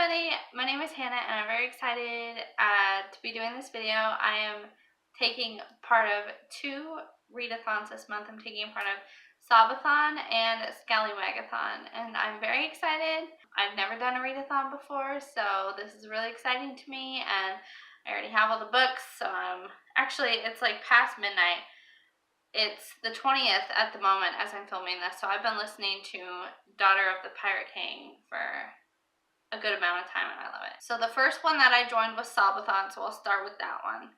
everybody, my name is Hannah and I'm very excited to be doing this video. I am taking part of 2 readathons this month. I'm taking part of Sob-A-Thon and SCALLYWAGAthon and I'm very excited. I've never done a readathon before, so this is really exciting to me, and I already have all the books, so actually it's like past midnight. It's the 20th at the moment as I'm filming this, so I've been listening to Daughter of the Pirate King for a good amount of time and I love it. So the first one that I joined was Sob-A-Thon, so I'll start with that one.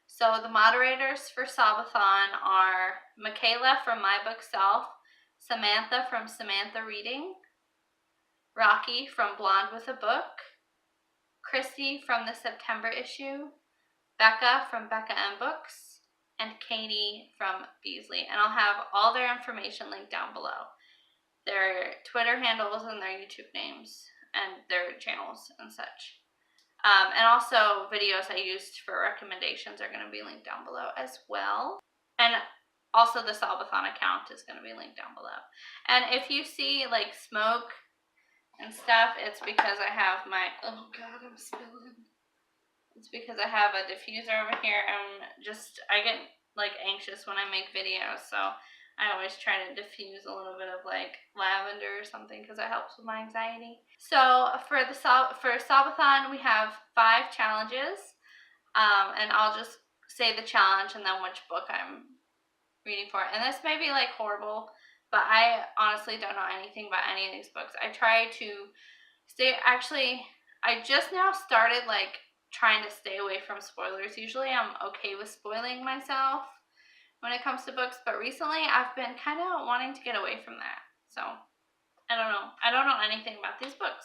So the moderators for Sob-A-Thon are Michaela from My Book Self, Samantha from Samantha Reading, Rocky from Blonde with a Book, Christy from the September issue, Becca from Becca M Books, and Katie from Beasley. And I'll have all their information linked down below. Their Twitter handles and their YouTube names and their channels and such. And also videos I used for recommendations are going to be linked down below as well. And also the Sob-A-Thon account is going to be linked down below. And if you see like smoke and stuff, it's because I have my, oh god, I'm spilling. It's because I have a diffuser over here and I get like anxious when I make videos, so I always try to diffuse a little bit of like lavender or something because it helps with my anxiety. So for Sob-A-Thon, we have 5 challenges, and I'll just say the challenge and then which book I'm reading for. And this may be like horrible, but I honestly don't know anything about any of these books. I try to stay, actually, I just now started like trying to stay away from spoilers. Usually I'm okay with spoiling myself when it comes to books, but recently I've been kind of wanting to get away from that. So I don't know. I don't know anything about these books.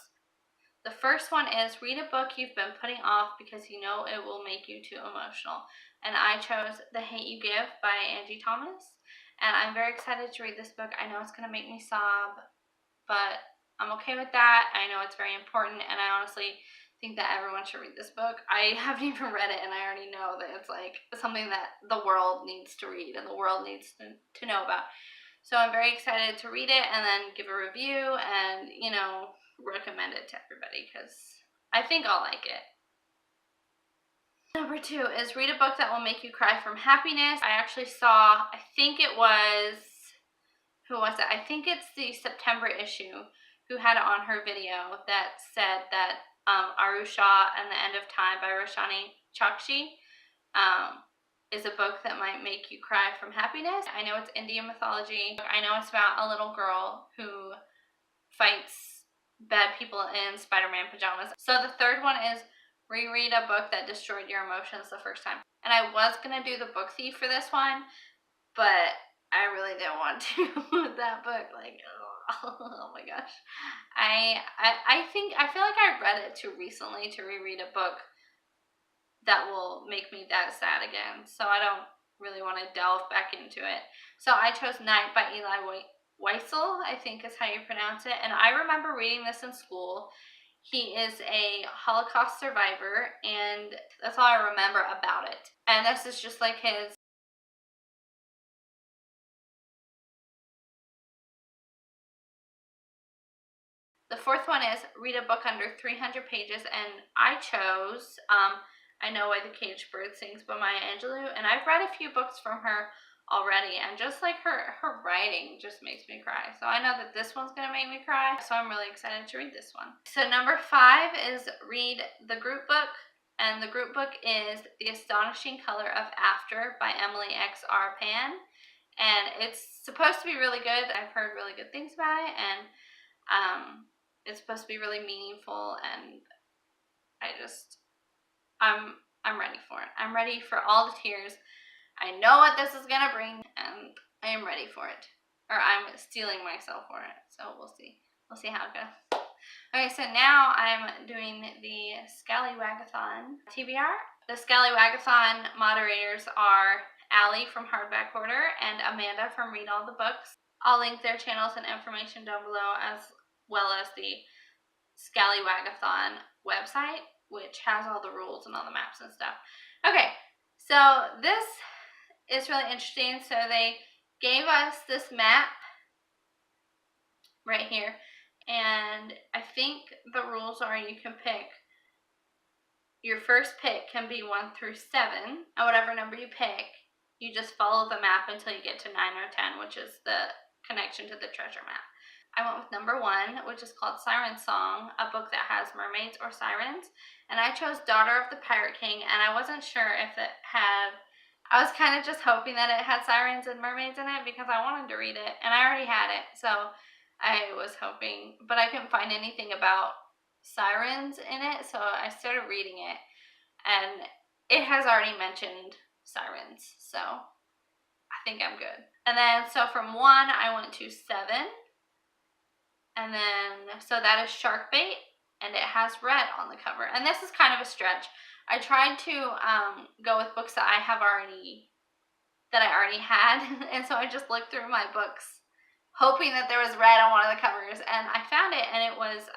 The first one is read a book you've been putting off because you know it will make you too emotional. And I chose The Hate You Give by Angie Thomas. And I'm very excited to read this book. I know it's going to make me sob, but I'm okay with that. I know it's very important, and I honestly think that everyone should read this book. I haven't even read it, and I already know that it's like something that the world needs to read and the world needs to know about. So I'm very excited to read it and then give a review and, you know, recommend it to everybody because I think I'll like it. Number 2 is read a book that will make you cry from happiness. I actually saw, I think it was, who was it? I think it's the September issue who had it on her video that said that Arusha and the End of Time by Roshani Chokshi is a book that might make you cry from happiness. I know it's Indian mythology. I know it's about a little girl who fights bad people in Spider-Man pajamas. So the third one is reread a book that destroyed your emotions the first time. And I was going to do The Book Thief for this one, but I really didn't want to with that book. Like, oh my gosh. I feel like I read it too recently to reread a book that will make me that sad again. So I don't really want to delve back into it. So I chose Night by Eli Wiesel, I think is how you pronounce it. And I remember reading this in school. He is a Holocaust survivor, and that's all I remember about it. And this is just like his The fourth one is read a book under 300 pages, and I chose I Know Why the Caged Bird Sings by Maya Angelou, and I've read a few books from her already, and just like her writing just makes me cry. So I know that this one's gonna make me cry, so I'm really excited to read this one. So number 5 is read the group book, and the group book is The Astonishing Color of After by Emily X. R. Pan, and it's supposed to be really good. I've heard really good things about it, and it's supposed to be really meaningful, and I'm ready for it. I'm ready for all the tears. I know what this is gonna bring, and I am ready for it. Or I'm stealing myself for it. So we'll see. We'll see how it goes. Okay, so now I'm doing the SCALLYWAGAthon TBR. The SCALLYWAGAthon moderators are Allie from Hardback Hoarder and Amanda from Read All the Books. I'll link their channels and information down below, as well as the SCALLYWAGAthon website, which has all the rules and all the maps and stuff. Okay, so this is really interesting. So they gave us this map right here, And I think the rules are you can pick, your first pick can be 1 through 7, and whatever number you pick, you just follow the map until you get to 9 or 10, which is the connection to the treasure map. I went with number 1, which is called Siren Song, a book that has mermaids or sirens. And I chose Daughter of the Pirate King, and I wasn't sure if it had, I was kind of just hoping that it had sirens and mermaids in it because I wanted to read it, and I already had it, so I was hoping, but I couldn't find anything about sirens in it, so I started reading it, and it has already mentioned sirens, so I think I'm good. And then, so from 1, I went to 7, and then, so that is Sharkbait, and it has red on the cover. And this is kind of a stretch. I tried to go with books that I already had, and so I just looked through my books, hoping that there was red on one of the covers, and I found it, and it was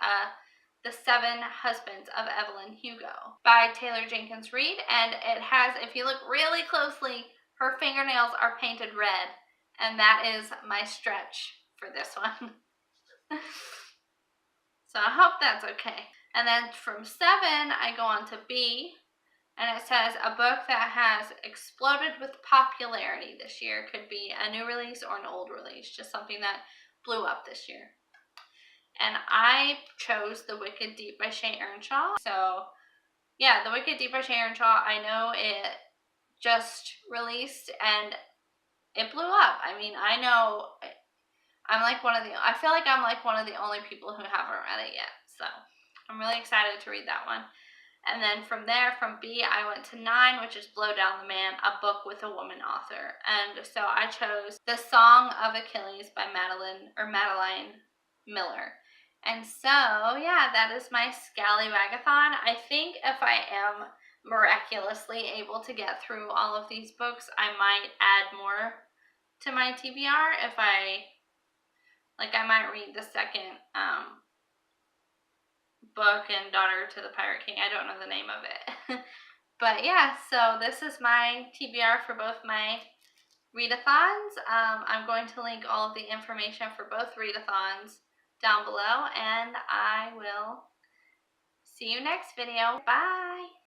The 7 Husbands of Evelyn Hugo by Taylor Jenkins Reid, and it has, if you look really closely, her fingernails are painted red, and that is my stretch for this one. So I hope that's okay. And then from 7, I go on to B, and it says a book that has exploded with popularity this year. Could be a new release or an old release, just something that blew up this year. And I chose The Wicked Deep by Shay Earnshaw. So yeah, The Wicked Deep by Shay Earnshaw, I know it just released and it blew up. I mean, I know I feel like I'm like one of the only people who haven't read it yet. So I'm really excited to read that one. And then from there, from B, I went to 9, which is Blow Down the Man, a book with a woman author. And so I chose The Song of Achilles by Madeline Miller. And so, yeah, that is my Scallywagathon. I think if I am miraculously able to get through all of these books, I might add more to my TBR if I might read the second book in Daughter to the Pirate King. I don't know the name of it. But yeah, so this is my TBR for both my readathons. I'm going to link all of the information for both readathons down below, and I will see you next video. Bye!